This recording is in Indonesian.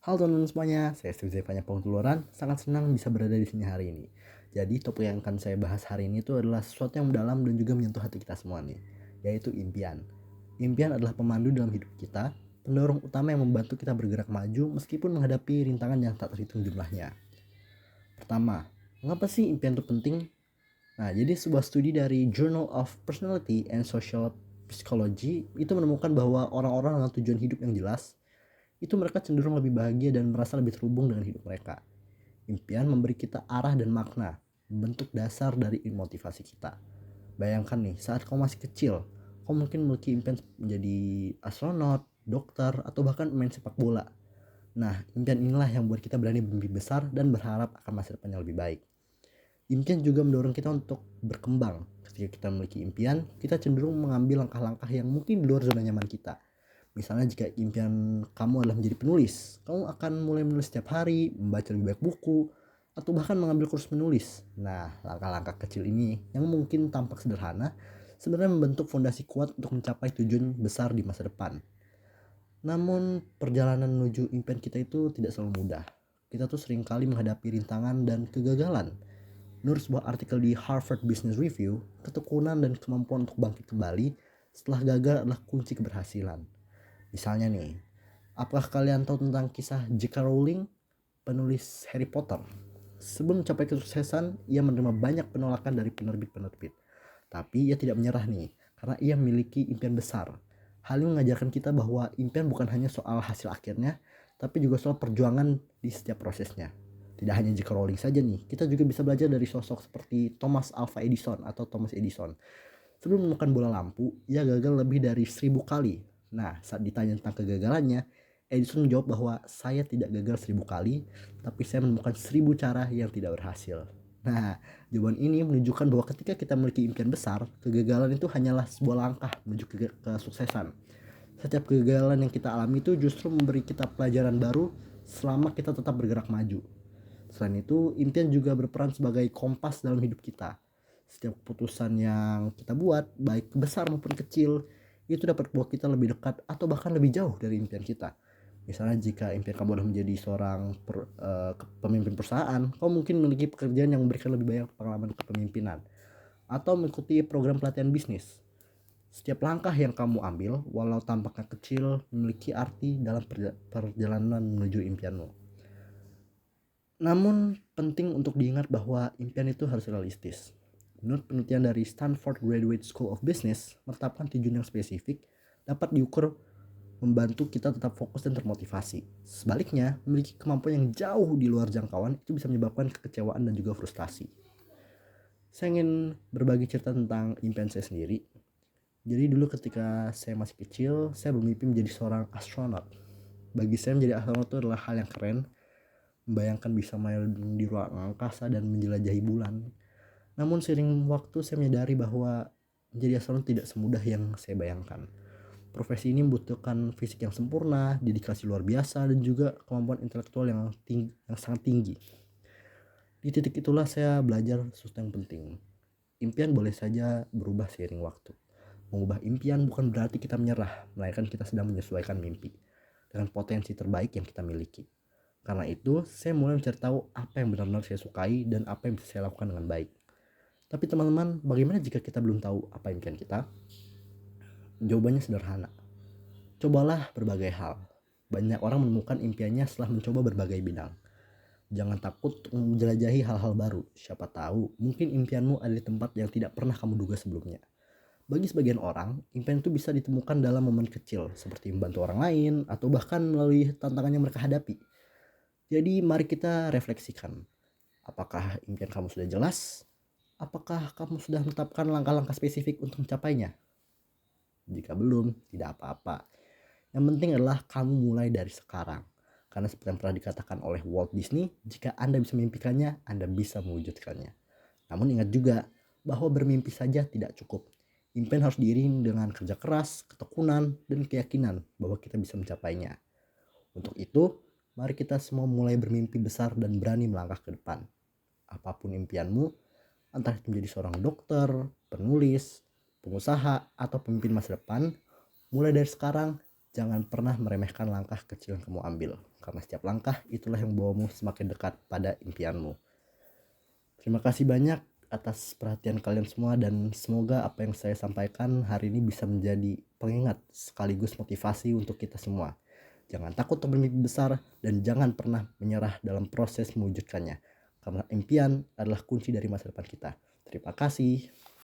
Halo teman-teman semuanya, saya Steve Zevanya Pengeluaran. Sangat senang bisa berada di sini hari ini. Jadi topik yang akan saya bahas hari ini itu adalah sesuatu yang mendalam dan juga menyentuh hati kita semua nih, yaitu impian. Impian adalah pemandu dalam hidup kita, pendorong utama yang membantu kita bergerak maju meskipun menghadapi rintangan yang tak terhitung jumlahnya. Pertama, mengapa sih impian itu penting? Nah, jadi sebuah studi dari Journal of Personality and Social Psychology itu menemukan bahwa orang-orang dengan tujuan hidup yang jelas itu mereka cenderung lebih bahagia dan merasa lebih terhubung dengan hidup mereka. Impian memberi kita arah dan makna, bentuk dasar dari motivasi kita. Bayangkan nih, saat kau masih kecil, kau mungkin memiliki impian menjadi astronot, dokter, atau bahkan pemain sepak bola. Nah, impian inilah yang membuat kita berani bermimpi besar dan berharap akan masa depan yang lebih baik. Impian juga mendorong kita untuk berkembang. Ketika kita memiliki impian, kita cenderung mengambil langkah-langkah yang mungkin di luar zona nyaman kita. Misalnya jika impian kamu adalah menjadi penulis, kamu akan mulai menulis setiap hari, membaca lebih banyak buku, atau bahkan mengambil kursus menulis. Nah, langkah-langkah kecil ini yang mungkin tampak sederhana, sebenarnya membentuk fondasi kuat untuk mencapai tujuan besar di masa depan. Namun, perjalanan menuju impian kita itu tidak selalu mudah. Kita tuh seringkali menghadapi rintangan dan kegagalan. Menurut sebuah artikel di Harvard Business Review, ketekunan dan kemampuan untuk bangkit kembali setelah gagal adalah kunci keberhasilan. Misalnya nih, apakah kalian tahu tentang kisah J.K. Rowling, penulis Harry Potter? Sebelum mencapai kesuksesan, ia menerima banyak penolakan dari penerbit-penerbit. Tapi ia tidak menyerah nih, karena ia memiliki impian besar. Hal ini mengajarkan kita bahwa impian bukan hanya soal hasil akhirnya, tapi juga soal perjuangan di setiap prosesnya. Tidak hanya J.K. Rowling saja nih, kita juga bisa belajar dari sosok seperti Thomas Alva Edison atau Thomas Edison. Sebelum menemukan bola lampu, ia gagal lebih dari 1000 kali. Nah, saat ditanya tentang kegagalannya, Edison menjawab bahwa saya tidak gagal 1000 kali, tapi saya menemukan 1000 cara yang tidak berhasil. Nah, jawaban ini menunjukkan bahwa ketika kita memiliki impian besar, kegagalan itu hanyalah sebuah langkah menuju ke kesuksesan. Setiap kegagalan yang kita alami itu justru memberi kita pelajaran baru selama kita tetap bergerak maju. Selain itu, impian juga berperan sebagai kompas dalam hidup kita. Setiap keputusan yang kita buat, baik besar maupun kecil, itu dapat membawa kita lebih dekat atau bahkan lebih jauh dari impian kita. Misalnya jika impian kamu adalah menjadi seorang pemimpin perusahaan, kamu mungkin memiliki pekerjaan yang memberikan lebih banyak pengalaman kepemimpinan. Atau mengikuti program pelatihan bisnis. Setiap langkah yang kamu ambil, walau tampaknya kecil, memiliki arti dalam perjalanan menuju impianmu. Namun penting untuk diingat bahwa impian itu harus realistis. Menurut penelitian dari Stanford Graduate School of Business, menetapkan tujuan yang spesifik dapat diukur membantu kita tetap fokus dan termotivasi. Sebaliknya, memiliki kemampuan yang jauh di luar jangkauan itu bisa menyebabkan kekecewaan dan juga frustasi. Saya ingin berbagi cerita tentang impian saya sendiri. Jadi dulu ketika saya masih kecil, saya bermimpi menjadi seorang astronot. Bagi saya menjadi astronot itu adalah hal yang keren, membayangkan bisa main di ruang angkasa dan menjelajahi bulan. Namun seiring waktu saya menyadari bahwa menjadi astronot tidak semudah yang saya bayangkan. Profesi ini membutuhkan fisik yang sempurna, dedikasi luar biasa, dan juga kemampuan intelektual yang sangat tinggi. Di titik itulah saya belajar sesuatu yang penting. Impian boleh saja berubah seiring waktu. Mengubah impian bukan berarti kita menyerah, melainkan kita sedang menyesuaikan mimpi dengan potensi terbaik yang kita miliki. Karena itu, saya mulai mencari tahu apa yang benar-benar saya sukai dan apa yang bisa saya lakukan dengan baik. Tapi teman-teman, bagaimana jika kita belum tahu apa impian kita? Jawabannya sederhana. Cobalah berbagai hal. Banyak orang menemukan impiannya setelah mencoba berbagai bidang. Jangan takut untuk menjelajahi hal-hal baru. Siapa tahu, mungkin impianmu ada di tempat yang tidak pernah kamu duga sebelumnya. Bagi sebagian orang, impian itu bisa ditemukan dalam momen kecil, seperti membantu orang lain, atau bahkan melalui tantangan yang mereka hadapi. Jadi mari kita refleksikan. Apakah impian kamu sudah jelas? Apakah kamu sudah menetapkan langkah-langkah spesifik untuk mencapainya? Jika belum, tidak apa-apa. Yang penting adalah kamu mulai dari sekarang. Karena seperti yang pernah dikatakan oleh Walt Disney, jika Anda bisa memimpikannya, Anda bisa mewujudkannya. Namun ingat juga bahwa bermimpi saja tidak cukup. Impian harus diiringi dengan kerja keras, ketekunan, dan keyakinan bahwa kita bisa mencapainya. Untuk itu, mari kita semua mulai bermimpi besar dan berani melangkah ke depan. Apapun impianmu, entah itu menjadi seorang dokter, penulis, pengusaha, atau pemimpin masa depan, mulai dari sekarang, Jangan pernah meremehkan langkah kecil yang kamu ambil, karena setiap langkah itulah yang membawamu semakin dekat pada impianmu. Terima kasih banyak atas perhatian kalian semua, dan semoga apa yang saya sampaikan hari ini bisa menjadi pengingat sekaligus motivasi untuk kita semua. Jangan takut untuk bermimpi besar dan jangan pernah menyerah dalam proses mewujudkannya, karena impian adalah kunci dari masa depan kita. Terima kasih.